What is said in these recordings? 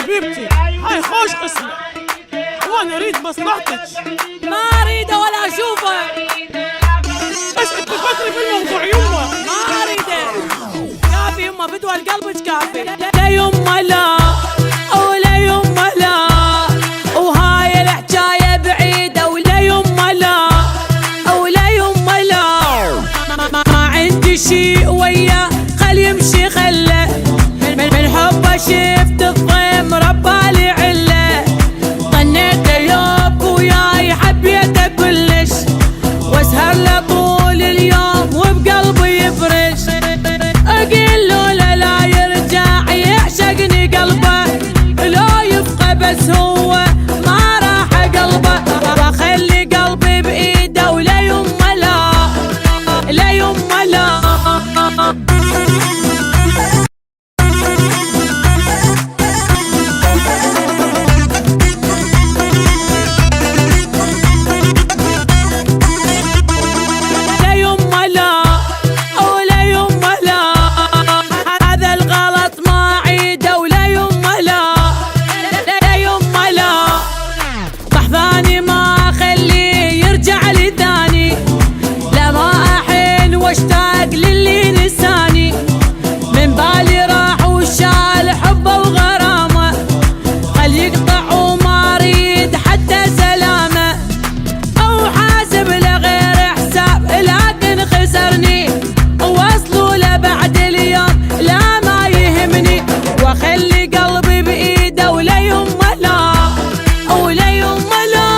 حبيبتي هاي خوش قسمة، وانا اريد مصلحتك. ما اريده ولا اشوفه. بس انت فكري في الموضوع يمه. ما اريده. كافي يمه، فدوى لقلبك كافي. لا يمه لا، ولا يمه لا، وهاي الحكاية بعيدة. ولا يمه لا، ولا يمه لا، ما عندي شي وياه، خل يمشي خله. من حبه شفت الضيم ربالي عله. ظنيته يوب وياي حبيته كلش، واسهر له طول اليوم وبقلبي يفرش. اقول له لا يرجع يعشقني قلبه، لا يبقى بس هو ما راح قلبه. واخلي قلبي بايده ولا يمه لا، لا يمه لا. واشتاق للي نساني، من بالي راح وشال حبه وغرامه. خل يقطع وما اريد حتى سلامه، او حاسب له غير حساب لكن خسرني. وصلوا له بعد اليوم لا ما يهمني، واخلي قلبي بايده ولا يمه لا، ولا يمه لا.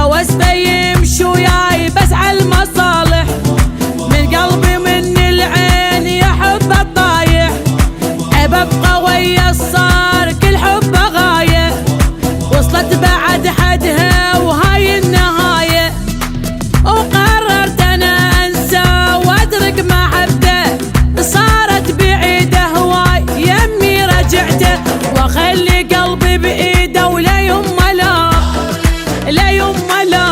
واسفه يمشي وياي بس عالمصالح، من قلبي من العين يا حب الضايع. ابقى ويا الصار كل حبه غايه، وصلت بعد حدها وهاي النهايه. وقررت انا انسى واترك محبته، صارت بعيده هواي يمي رجعته. واخلي قلبي بايده ولا يمه لا، لا يمه لا.